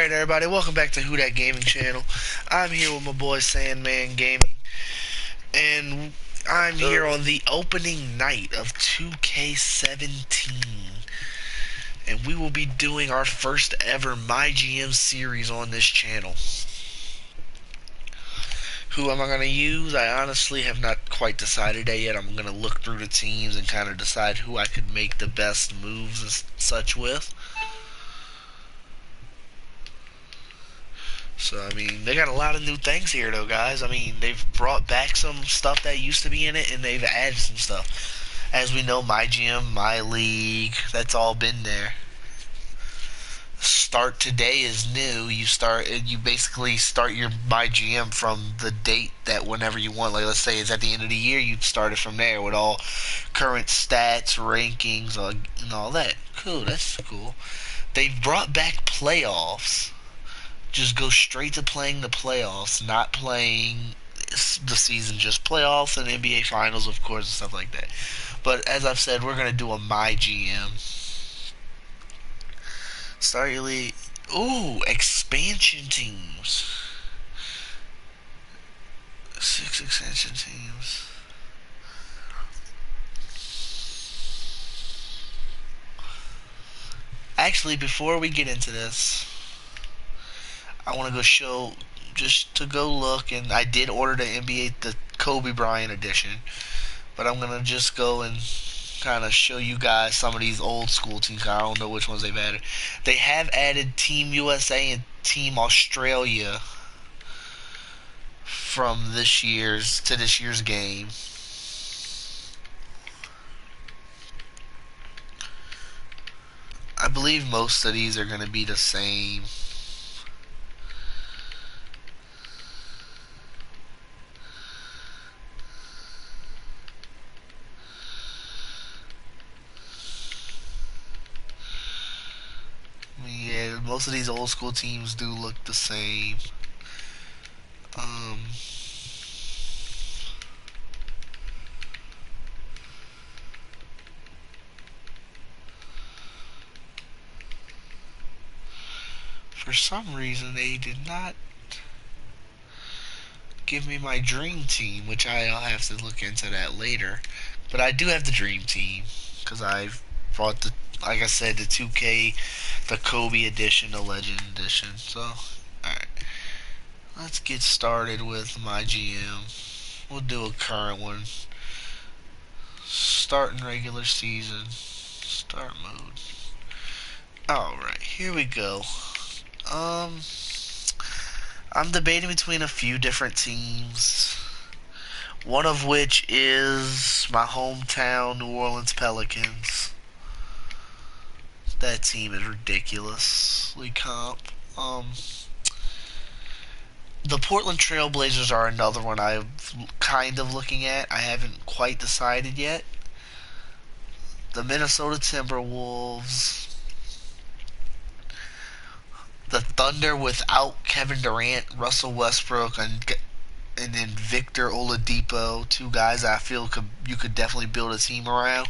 Alright, everybody, welcome back to Who Dat Gaming Channel. I'm here with my boy Sandman Gaming, and I'm here on the opening night of 2K17. And we will be doing our first ever Mygm series on this channel. Who am I going to use? I honestly have not quite decided that yet. I'm going to look through the teams and kind of decide who I could make the best moves and such with. So, I mean, they got a lot of new things here, though, guys. I mean, they've brought back some stuff that used to be in it, and they've added some stuff. As we know, My Gym, My League, that's all been there. Start Today is new. You basically start your My GM from the date that whenever you want. Like, let's say it's at the end of the year, you'd start it from there with all current stats, rankings, and all that. Cool, that's cool. They've brought back playoffs. Just go straight to playing the playoffs, not playing the season, just playoffs and NBA Finals, of course, and stuff like that. But as I've said, we're going to do a My GM. Start your league. Ooh, expansion teams. 6 expansion teams. Actually, before we get into this, I want to go show, just to go look, and I did order the NBA, the Kobe Bryant edition, but I'm going to just go and kind of show you guys some of these old school teams. I don't know which ones they've added. They have added Team USA and Team Australia from this year's game. I believe most of these are going to be the same. Yeah, most of these old school teams do look the same. For some reason, they did not give me my dream team, which I'll have to look into that later. But I do have the dream team because I've bought the, like I said, the 2K, the Kobe edition, the Legend edition. So, alright. Let's get started with my GM. We'll do a current one. Starting regular season. Start mode. Alright, here we go. I'm debating between a few different teams. One of which is my hometown New Orleans Pelicans. That team is ridiculously comp. The Portland Trailblazers are another one I'm kind of looking at. I haven't quite decided yet. The Minnesota Timberwolves. The Thunder without Kevin Durant, Russell Westbrook, and then Victor Oladipo, two guys I feel you could definitely build a team around.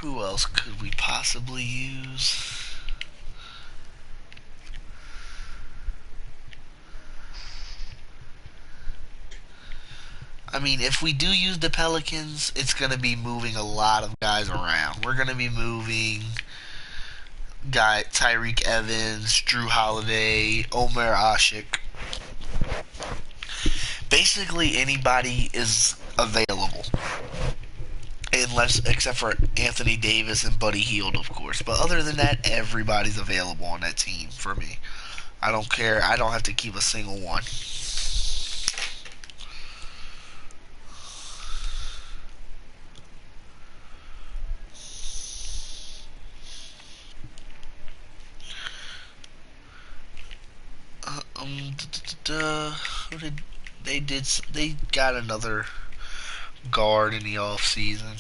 Who else could we possibly use? I mean, if we do use the Pelicans, it's going to be moving a lot of guys around. We're going to be moving Tyreek Evans, Drew Holiday, Omer Ashik. Basically, anybody is available. Except for Anthony Davis and Buddy Hield, of course. But other than that, everybody's available on that team for me. I don't care. I don't have to keep a single one. Who did they got another guard in the off season?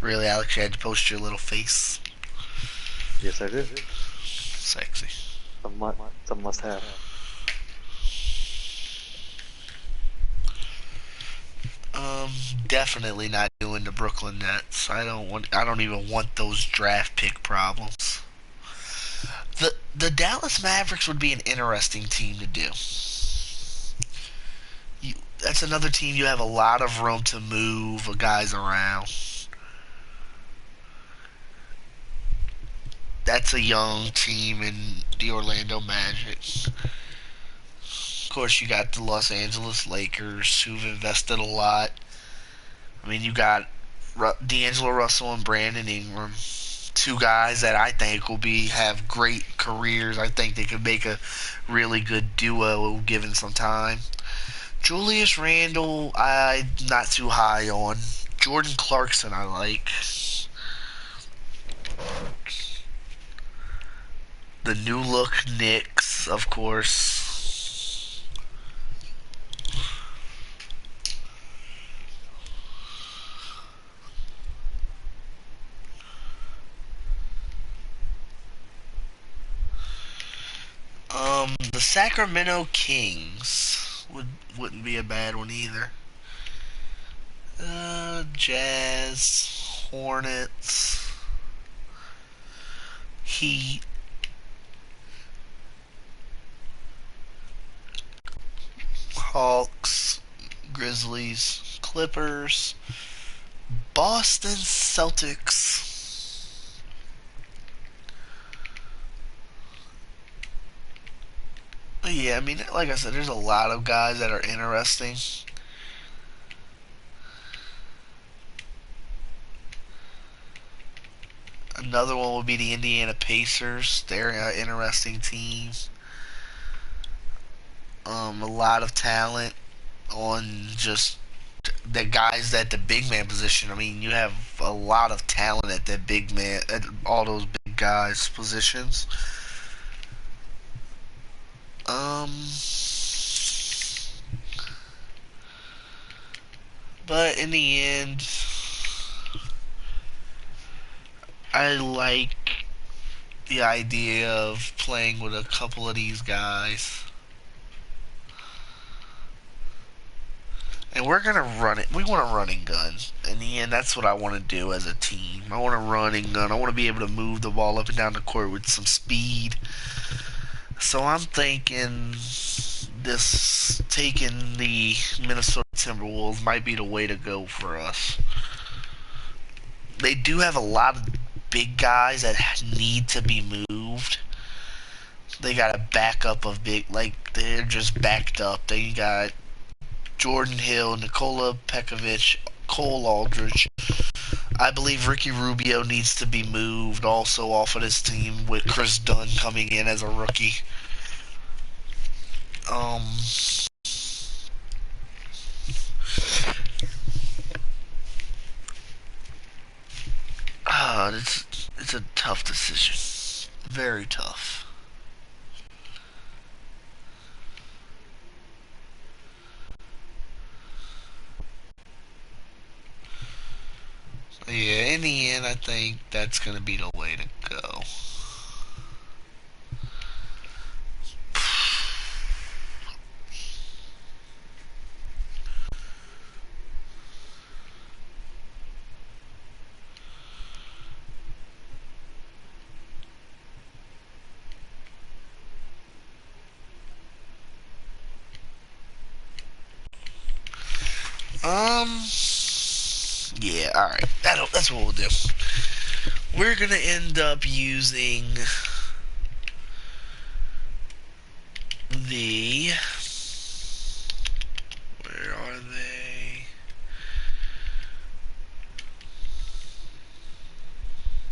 Really, Alex, you had to post your little face. Yes, I did. Sexy. Some must have. Um, Definitely not doing the Brooklyn Nets. I don't even want those draft pick problems. The Dallas Mavericks would be an interesting team to do. That's another team you have a lot of room to move guys around. That's a young team in the Orlando Magic. Of course, you got the Los Angeles Lakers who've invested a lot. I mean, you got D'Angelo Russell and Brandon Ingram, two guys that I think will be have great careers. I think they could make a really good duo given some time. Julius Randle, I'm not too high on. Jordan Clarkson, I like. The new look Knicks, of course. The Sacramento Kings wouldn't be a bad one either. Jazz, Hornets, Heat, Hawks, Grizzlies, Clippers, Boston Celtics. But yeah, I mean, like I said, there's a lot of guys that are interesting. Another one would be the Indiana Pacers. They're an interesting team. A lot of talent on just the guys at the big man position. I mean, you have a lot of talent at that big man, at all those big guys positions. Um, but in the end, I like the idea of playing with a couple of these guys. And we're gonna run it. We want to run and gun. In the end, that's what I want to do as a team. I want to run and gun. I want to be able to move the ball up and down the court with some speed. So I'm thinking this taking the Minnesota Timberwolves might be the way to go for us. They do have a lot of big guys that need to be moved. They got a backup of big, like they're just backed up. They got Jordan Hill, Nikola Pekovic, Cole Aldridge. I believe Ricky Rubio needs to be moved also off of this team with Chris Dunn coming in as a rookie. Um, it's a tough decision, very tough. Yeah, in the end, I think that's gonna be the way to go. Um, yeah, all right. That's what we'll do. We're gonna end up using the. Where are they?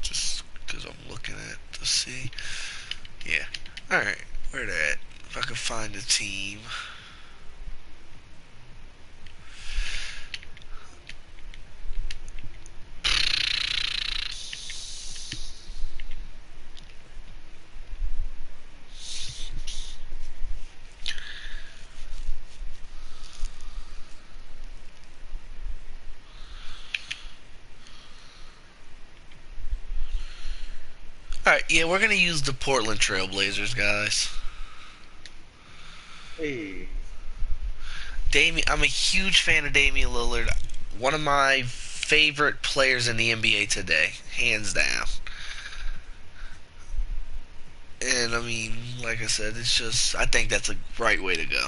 Just because I'm looking at to see. Yeah. All right. Where they at? If I can find a team. All right. Yeah, we're gonna use the Portland Trailblazers, guys. Hey, I'm a huge fan of Damian Lillard. One of my favorite players in the NBA today, hands down. And I mean, like I said, it's just I think that's a right way to go.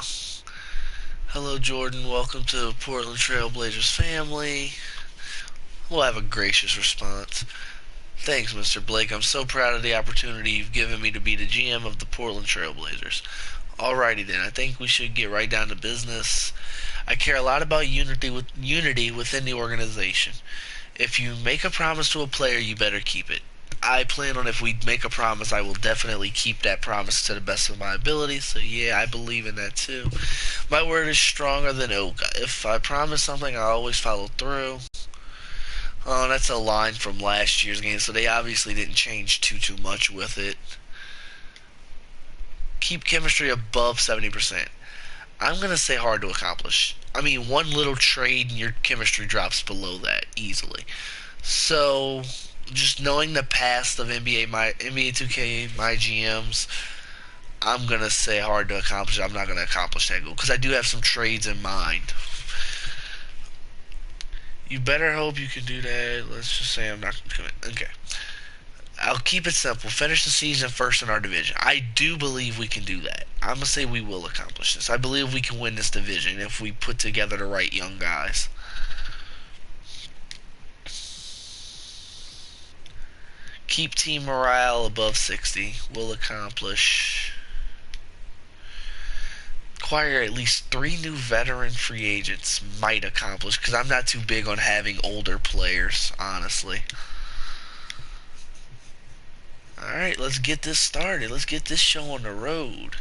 Hello, Jordan. Welcome to Portland Trailblazers family. We'll have a gracious response. Thanks, Mr. Blake. I'm so proud of the opportunity you've given me to be the GM of the Portland Trailblazers. Alrighty then, I think we should get right down to business. I care a lot about unity within the organization. If you make a promise to a player, you better keep it. I plan on if we make a promise, I will definitely keep that promise to the best of my ability. So yeah, I believe in that too. My word is stronger than oak. If I promise something, I always follow through. Oh, that's a line from last year's game, so they obviously didn't change too much with it. Keep chemistry above 70%. I'm gonna say hard to accomplish. I mean, one little trade and your chemistry drops below that easily. So, just knowing the past of NBA 2K, my GMs, I'm gonna say hard to accomplish. I'm not gonna accomplish that goal because I do have some trades in mind. You better hope you can do that. Let's just say I'm not gonna. Okay. I'll keep it simple. Finish the season first in our division. I do believe we can do that. I'm gonna say we will accomplish this. I believe we can win this division if we put together the right young guys. Keep team morale above 60. We'll accomplish. Acquire at least 3 new veteran free agents. Might accomplish because I'm not too big on having older players, honestly. All right, let's get this started. Let's get this show on the road.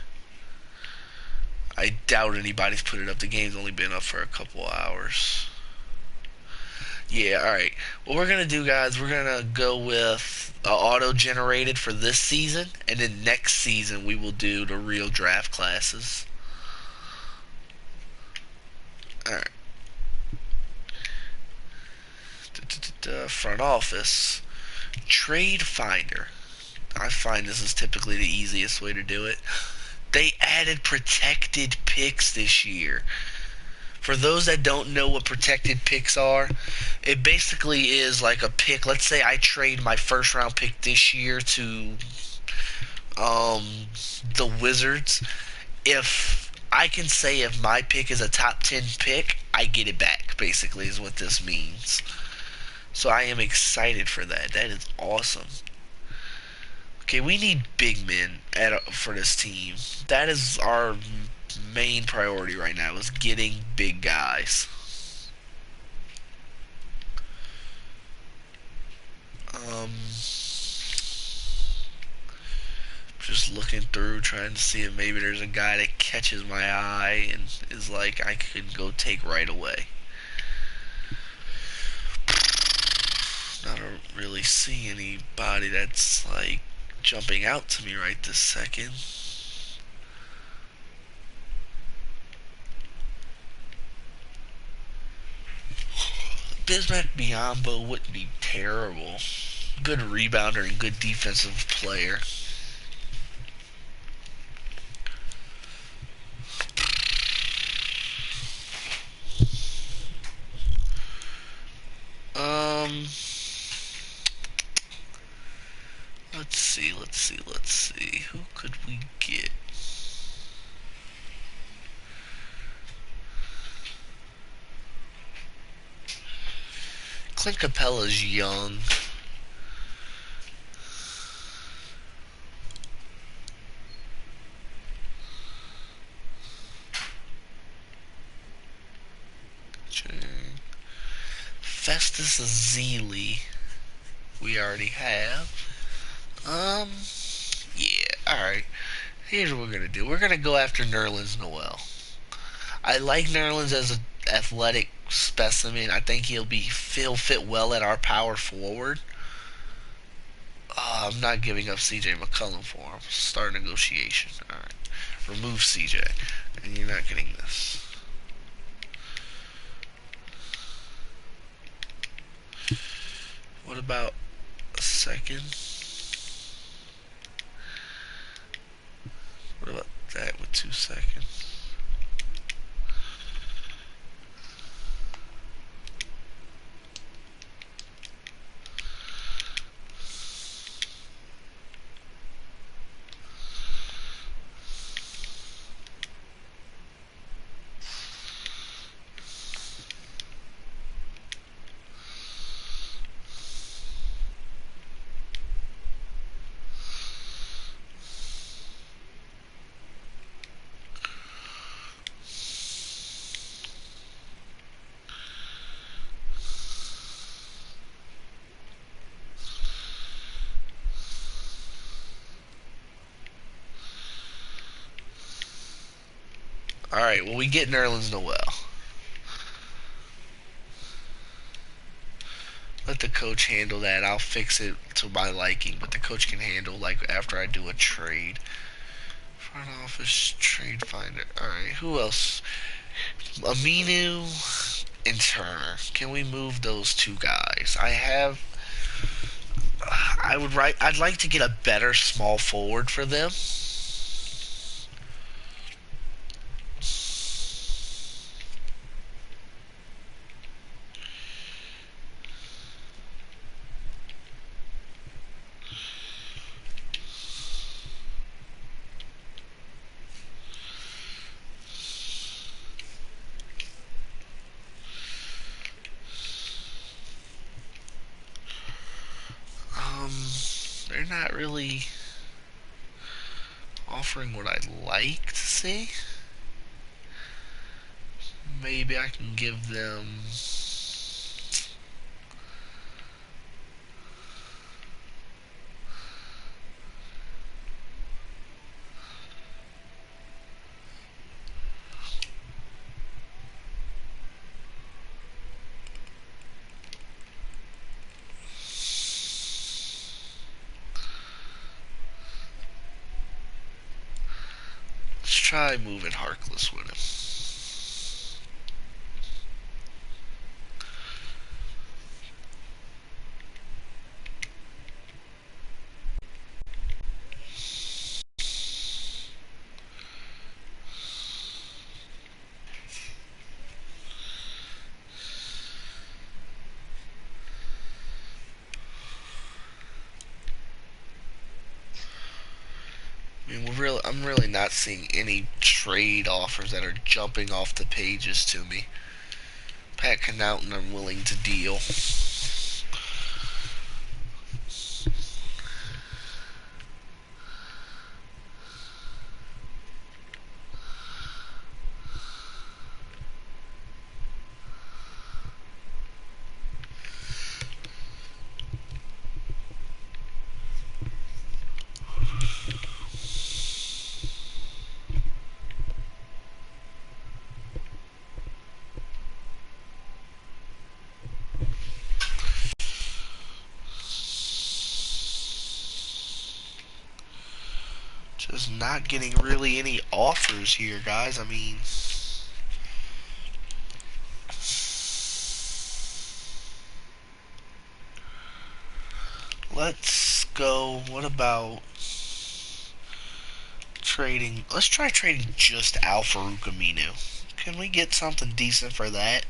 I doubt anybody's put it up. The game's only been up for a couple hours. Yeah, alright. What we're going to do, guys, we're going to go with auto generated for this season, and then next season we will do the real draft classes. Alright. Front office. Trade Finder. I find this is typically the easiest way to do it. They added protected picks this year. For those that don't know what protected picks are, it basically is like a pick. Let's say I trade my first round pick this year to um, the Wizards. If I can say if my pick is a top 10 pick, I get it back, basically, is what this means. So I am excited for that. That is awesome. Okay, we need big men for this team. That is our main priority right now, is getting big guys. Um, just looking through, trying to see if maybe there's a guy that catches my eye and is like I could go take right away. I don't really see anybody that's like jumping out to me right this second. Bismack Biombo wouldn't be terrible. Good rebounder and good defensive player. Um, let's see. Who could we get? Clint Capella's young. Festus Zeeley, we already have. Um, yeah, alright. Here's what we're gonna do. We're gonna go after Nerlens Noel. I like Nerlens as an athletic specimen. I think he'll fit well at our power forward. I'm not giving up CJ McCollum for him. Start negotiation. Alright. Remove CJ. And you're not getting this. What about a second? What about that with 2 seconds? All right. Well, we get Nerlens Noel. Let the coach handle that. I'll fix it to my liking, but the coach can handle like after I do a trade. Front office trade finder. All right. Who else? Aminu and Turner. Can we move those two guys? I would write. I'd like to get a better small forward for them. Um, they're not really offering what I'd like to see. Maybe I can give them. Let's try moving Harkless with him. I mean, I'm really not seeing any trade offers that are jumping off the pages to me. Pat Connaughton, I'm willing to deal. Just not getting really any offers here, guys. I mean, let's go. What about trading? Let's try trading just Al Farouk Aminu. Can we get something decent for that?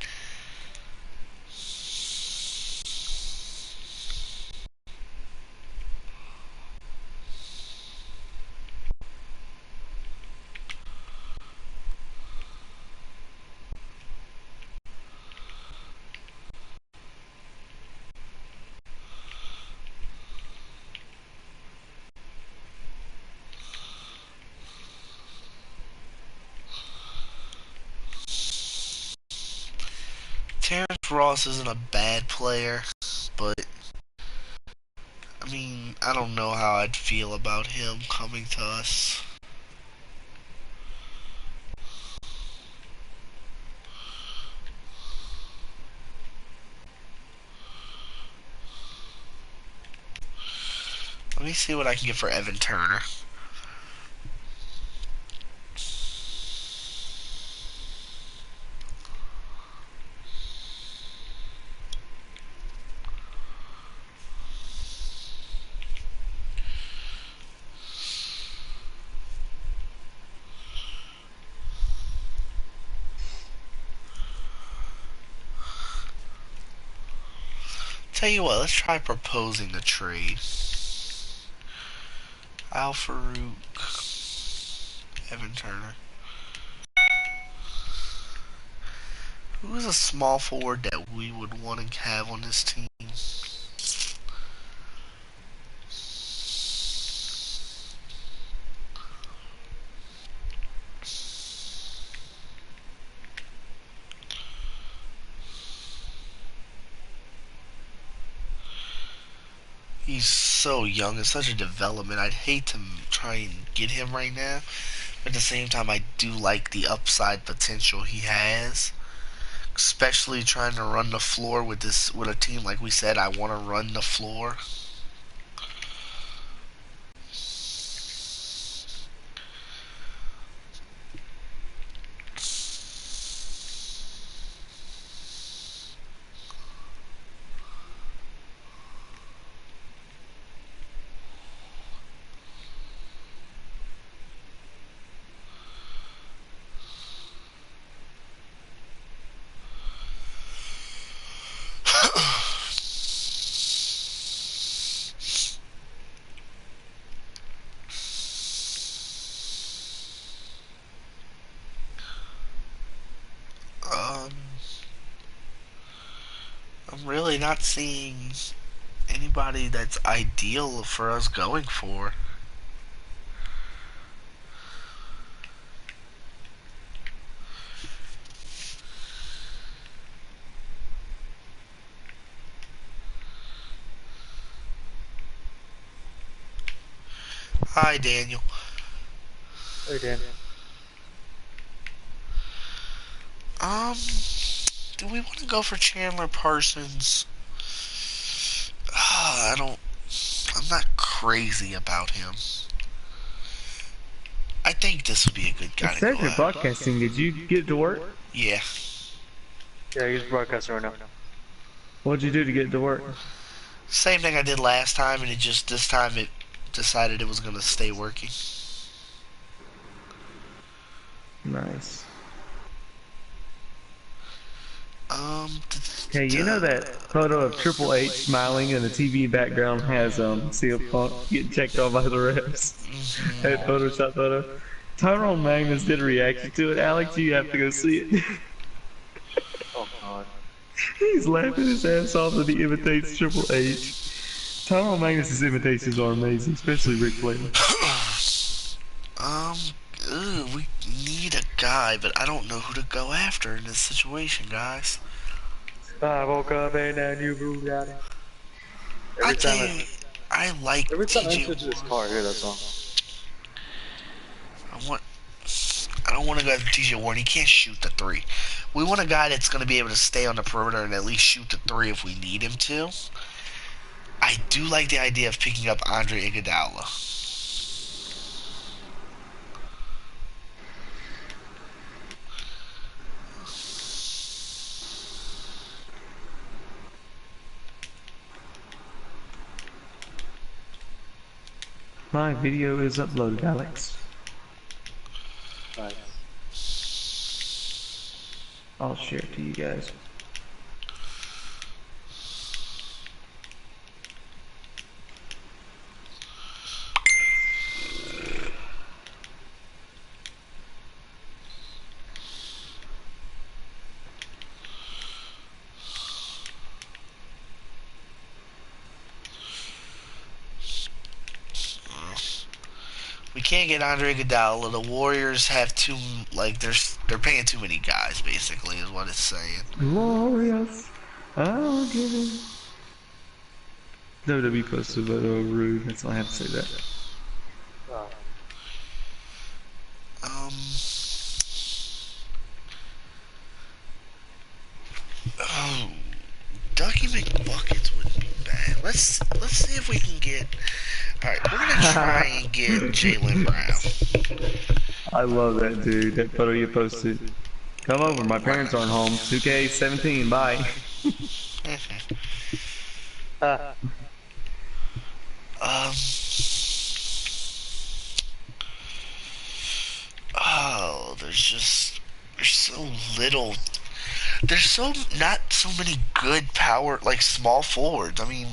Terrence Ross isn't a bad player, but I mean, I don't know how I'd feel about him coming to us. Let me see what I can get for Evan Turner. Tell you what, let's try proposing a trade. Al Farouk, Evan Turner. Who is a small forward that we would want to have on this team? He's so young. It's such a development. I'd hate to try and get him right now. But at the same time, I do like the upside potential he has, especially trying to run the floor with this with a team like we said. I want to run the floor. Um, I'm really not seeing anybody that's ideal for us going for. Hi, Daniel. Hey, Dan. Um, do we want to go for Chandler Parsons? I don't. I'm not crazy about him. I think this would be a good It guy to says go you're at. broadcasting. Did you get to work? Yeah. Yeah, he's broadcasting right now. What'd you do to get to work? Same thing I did last time, and it just this time it decided it was gonna stay working. Nice. Um, Hey, you know that photo of Triple H smiling and the TV background has CM Punk getting checked on by the refs? That Photoshop photo. Tyrone Magnus did a reaction to it. Alex, you have to go see it. Oh, God. He's laughing his ass off and he imitates Triple H. Tyrone Magnus's imitations are amazing, especially Ric Flair. um, we need a guy, but I don't know who to go after in this situation, guys. I woke up and I knew Bugatti. I Every tell time you, I like every time I TJ enter to this Warren. car, I hear that song. I want. I don't want to go after TJ Warren. He can't shoot the three. We want a guy that's going to be able to stay on the perimeter and at least shoot the three if we need him to. I do like the idea of picking up Andre Iguodala. My video is uploaded, Alex. Nice. I'll share it to you guys. We can't get Andre Iguodala. The Warriors have too they're paying too many guys. Basically, is what it's saying. Glorious. I'll give it. WWE posted a photo of Rude. That's all I have to say that. Oh, Um. Oh, Ducky McBuckets wouldn't be bad. Let's see if we can get. All right, we're gonna try and get Jalen Brown. I love that dude. That photo you posted. Come over. My parents aren't home. 2K17. Bye. ah, um. Oh, there's so little. There's so not so many good power like small forwards. I mean,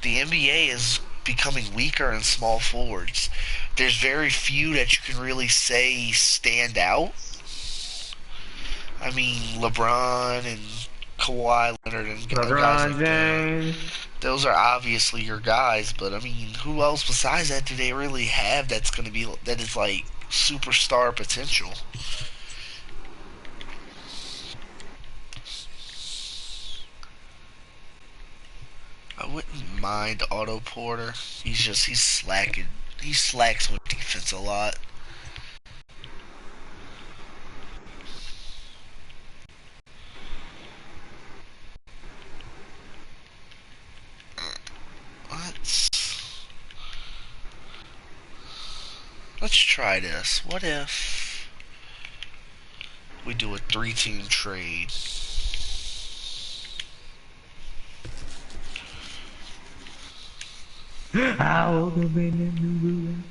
the NBA is becoming weaker in small forwards. There's very few that you can really say stand out. I mean, LeBron and Kawhi Leonard and guys LeBron like that. James. Those are obviously your guys, but I mean, who else besides that do they really have that's going to be that is like superstar potential? I wouldn't mind Otto Porter. He's slacking. He slacks with defense a lot. let's try this. What if we do a 3-team trade? I woke up in that new room.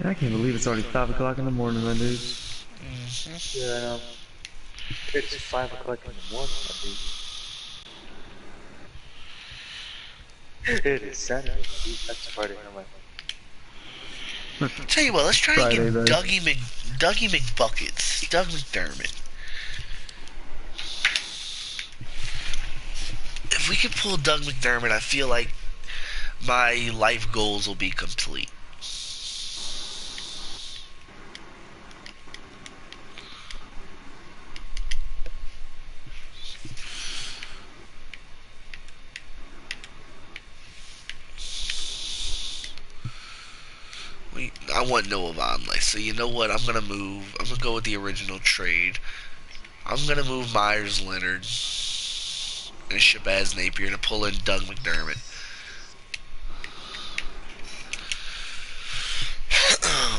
I can't believe it's already 5 o'clock in the morning, my dudes. Yeah, I know. It's 5 o'clock in the morning, my dude. It is Saturday, my dude. That's Friday, no mind. Tell you what, let's try and Friday, get though. Dougie McBuckets, Doug McDermott. If we could pull Doug McDermott, I feel like my life goals will be complete. I want Noah Vonleh, so you know what? I'm gonna move. I'm gonna go with the original trade. I'm gonna move Myers Leonard and Shabazz Napier to pull in Doug McDermott.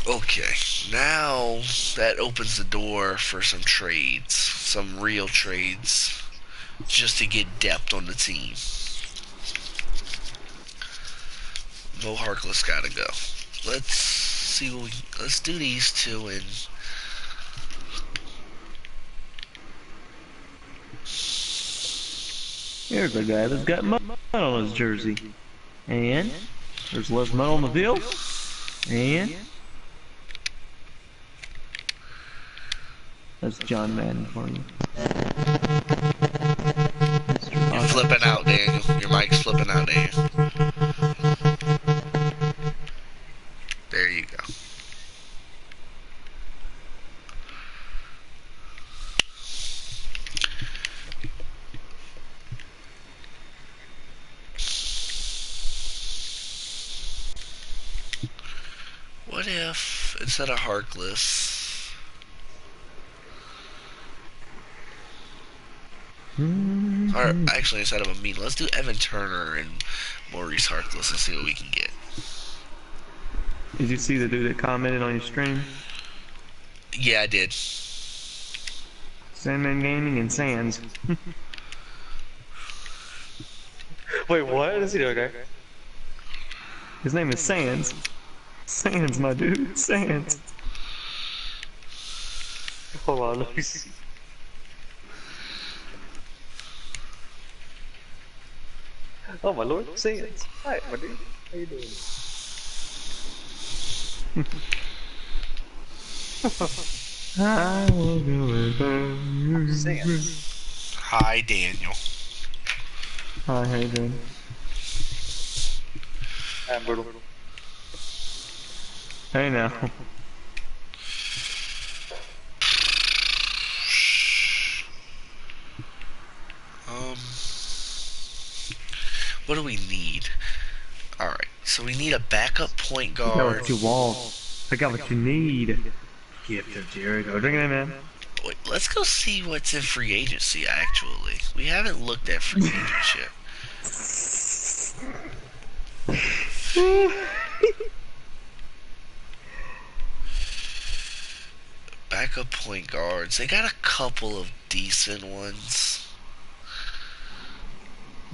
Okay, now that opens the door for some trades, some real trades, just to get depth on the team. Mo Harkless gotta go. Let's see what we. Let's do these two and Here's a guy that's got mud on his jersey. And there's less mud on the field. And that's John Madden for you. you're flipping out, Daniel. Your mic's flipping out, Daniel. There you go. What if instead of Harkless, or actually instead of Amin, let's do Evan Turner and Maurice Harkless and see what we can get. Did you see the dude that commented on your stream? Yeah, I did. Sandman Gaming and Sands. Wait, what? Is he doing okay? His name is Sands. Sands, my dude. Sands. Hold on, let me see. Oh my lord, Sans. Hi, my dude. How you doing? I will go with Sans. Hi, Daniel. Hi, how you doing? I'm brutal. Hey now. Um, what do we need? All right, so we need a backup point I got guard. what you want. I got what you need. Gift of Jericho. Drink it in, man. Wait, let's go see what's in free agency. Actually, we haven't looked at free agents yet. Backup point guards. They got a couple of decent ones.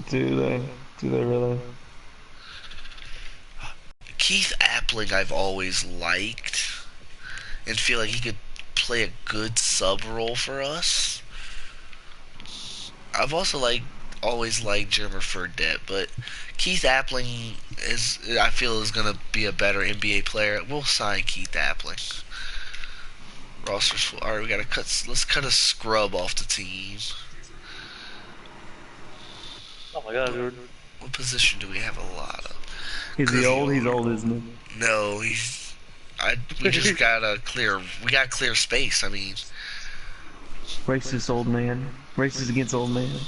Do they? Do they really? Keith Appling, I've always liked, and feel like he could play a good sub role for us. I've also always liked Jeremy Furdet, but Keith Appling is I feel is gonna be a better NBA player. We'll sign Keith Appling. Roster's full. All right, we gotta cut. Let's cut a scrub off the team. Oh my god, dude. What position do we have a lot of? Is he old? He's old, isn't he? No, he's We just gotta clear. We got clear space. I mean, Racist old man. Racist against old man.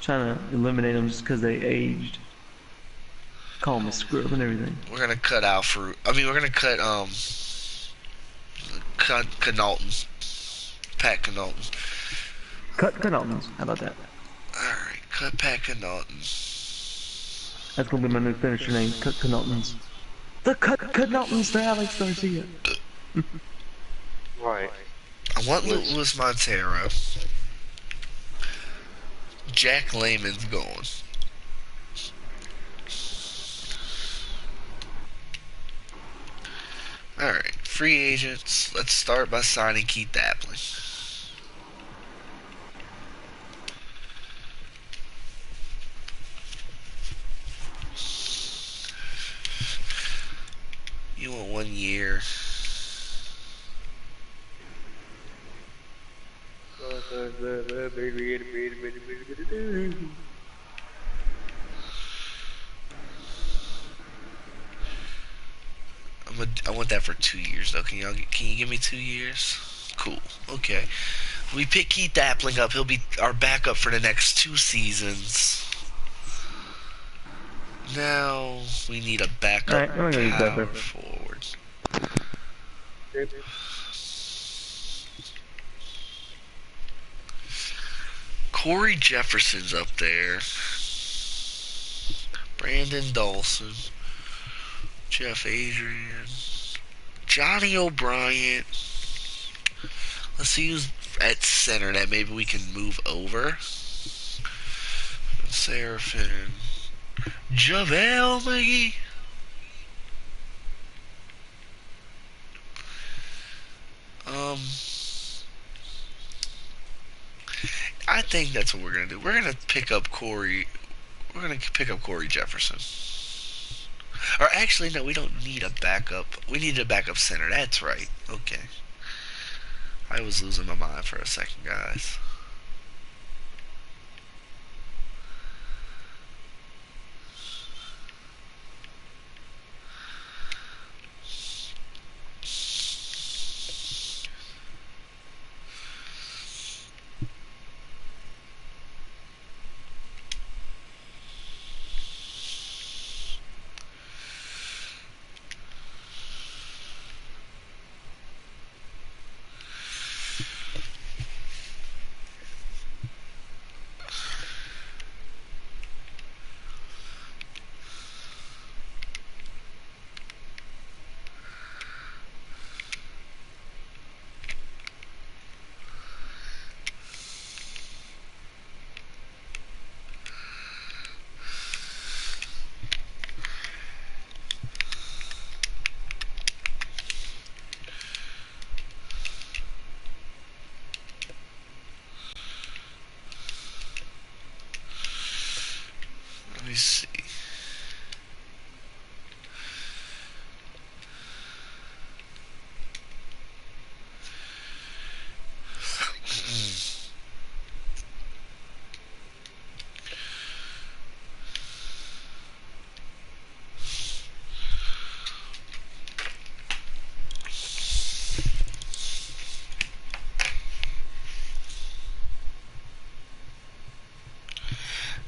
Trying to eliminate them just because they aged. Call them a scrub and everything. we're gonna cut out fruit. I mean, we're gonna cut Canalton, Pat Canalton. Cut Altons. How about that? All right, cut Pat Canalton. That's gonna be my new finisher name. Cut Knowltons. The Cut Knowltons to Alex Garcia. Right. I want Which, Luis Montero. Jack Layman's gone. All right, free agents. Let's start by signing Keith Dappling. You want 1 year? I want that for 2 years though. Can you give me 2 years? Cool. Okay. We pick Keith Dappling up. He'll be our backup for the next 2 seasons. Now we need a backup Alright, I'm gonna use that power there. forward. Corey Jefferson's up there. Brandon Dawson. Jeff Adrian. Johnny O'Brien. Let's see who's at center that maybe we can move over. Seraphin. JaVale McGee. Um, I think that's what we're gonna do. We're gonna pick up Corey. We're gonna pick up Corey Jefferson. Or actually, no, we don't need a backup. We need a backup center. That's right. Okay. I was losing my mind for a second, guys. Let me see.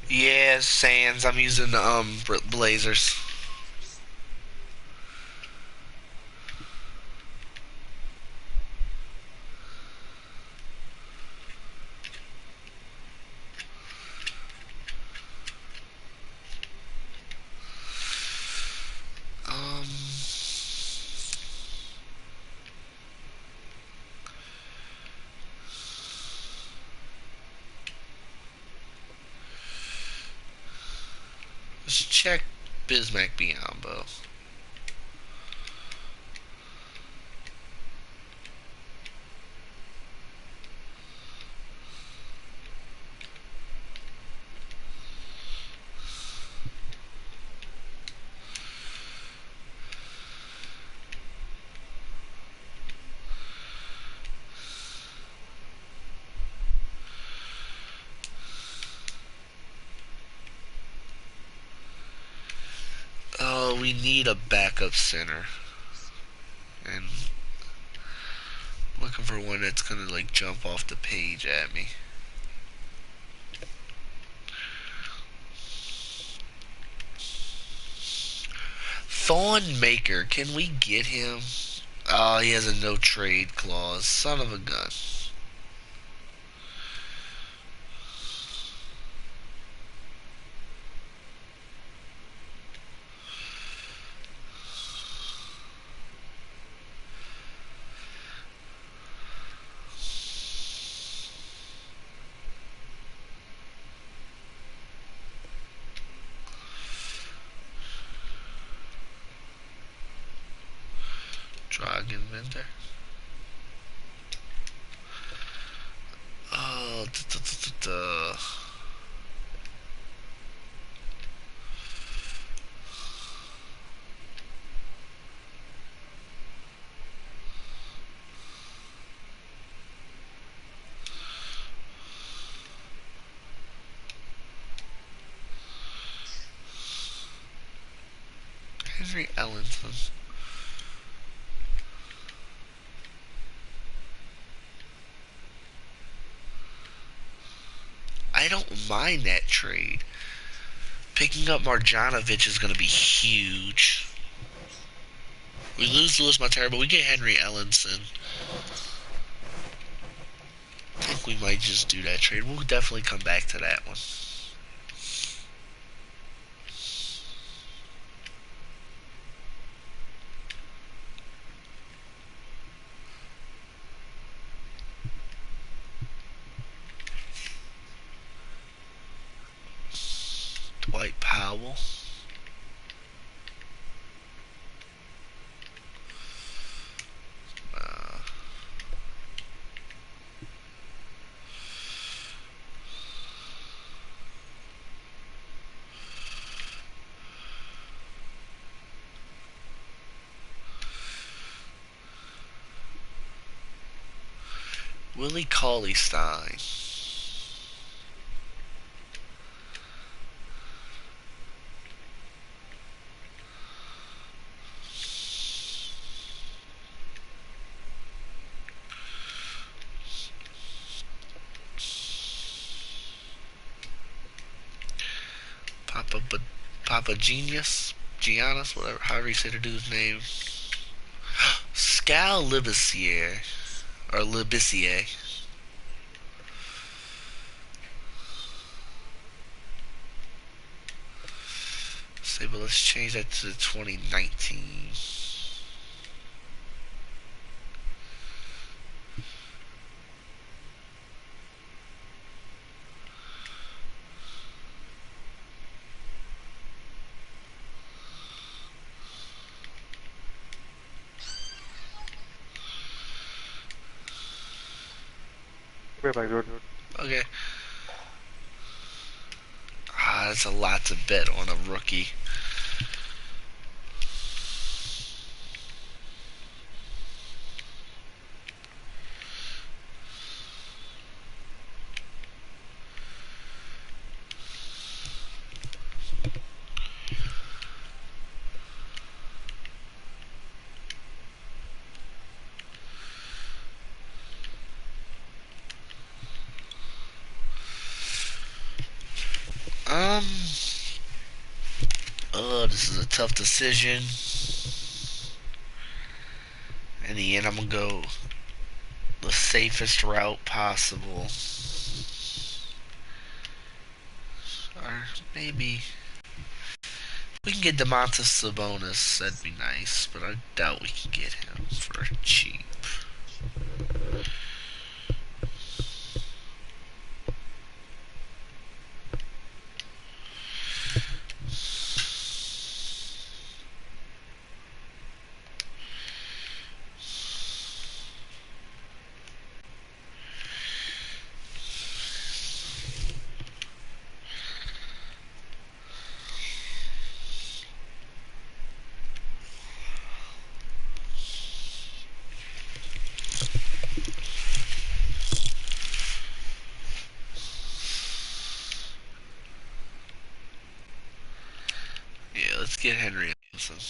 Yeah, Sands. I'm using the Blazers. Um, let's check Bismack Biombo. Oh, we need a backup center. and looking for one that's gonna like jump off the page at me. Thorn Maker, can we get him? Oh, he has a no trade clause. Son of a gun. Drug Inventor. Oh, Henry Ellenson. I don't mind that trade. Picking up Marjanovic is going to be huge. We lose Louis Montero, but we get Henry Ellenson. I think we might just do that trade. We'll definitely come back to that one. Dwight Powell. Uh, Willie Cauley-Stein. Papa Papa Genius, Giannis, whatever, however you say the dude's name. Scal Libissiere, or Libissier. Say, but let's change that to 2019. Right back, Jordan. Okay. Ah, that's a lot to bet on a rookie. Um, oh, this is a tough decision. In the end, I'm gonna go the safest route possible. Or maybe we can get Demontis Sabonis. That'd be nice, but I doubt we can get him for cheap. Yeah, let's get Henry Ellenson.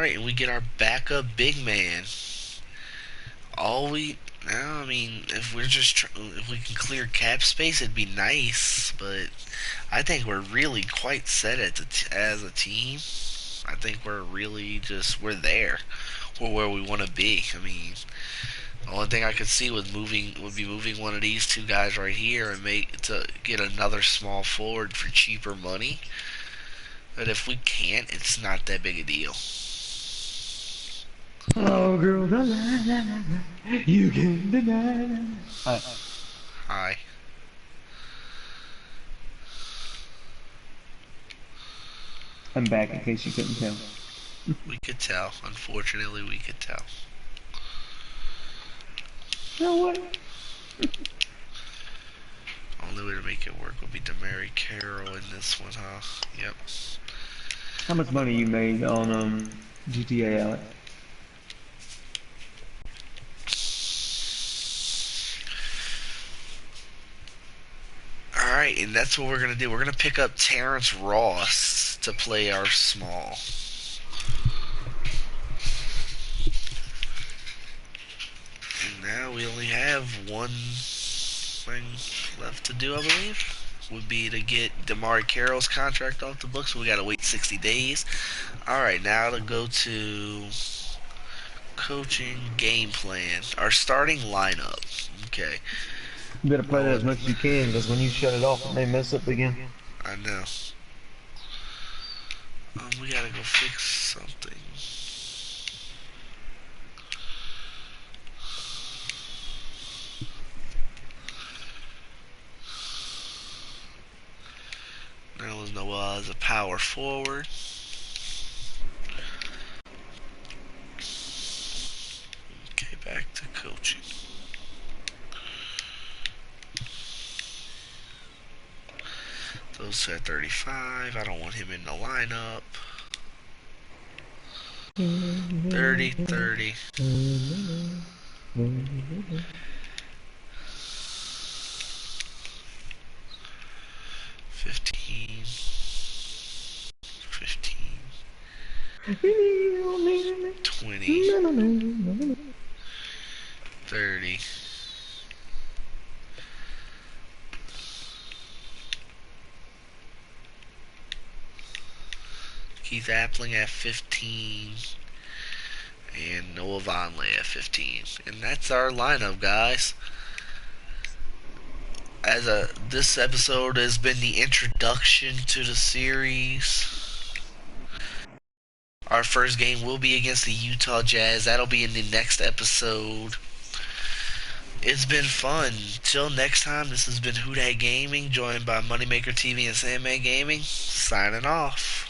right, and we get our backup big man. All we now, I mean, if we can clear cap space, it'd be nice. But I think we're really quite set as a team. I think we're there. We're where we want to be. I mean, the only thing I could see would be moving one of these two guys right here and make to get another small forward for cheaper money. But if we can't, it's not that big a deal. Oh, girl, la, la, la, la, la. You can deny. Alright, Hi. I'm back in case you couldn't tell. We could tell. Unfortunately, we could tell. You know what? Only way to make it work would be to marry Carol in this one, huh? Yep. How much money you made on GTA, Alex? Alright, and that's what we're gonna do. We're gonna pick up Terrence Ross to play our small. And now we only have one thing left to do, I believe. Would be to get Damari Carroll's contract off the books. So we gotta wait 60 days. Alright, now to go to coaching game plan. Our starting lineup. Okay. You better play that as Nolan. much as you can, because when you shut it off, it may mess up again. I know. We gotta go fix something. Nerlens Noel as a power forward. Okay, back to coaching. Those at 35. I don't want him in the lineup. 30, 30. 15. 15. 20. 30. Keith Appling at 15. And Noah Vonleh at 15. And that's our lineup, guys. This episode has been the introduction to the series. Our first game will be against the Utah Jazz. That'll be in the next episode. It's been fun. Till next time, this has been Who Dat Gaming, joined by Moneymaker TV and Sandman Gaming. Signing off.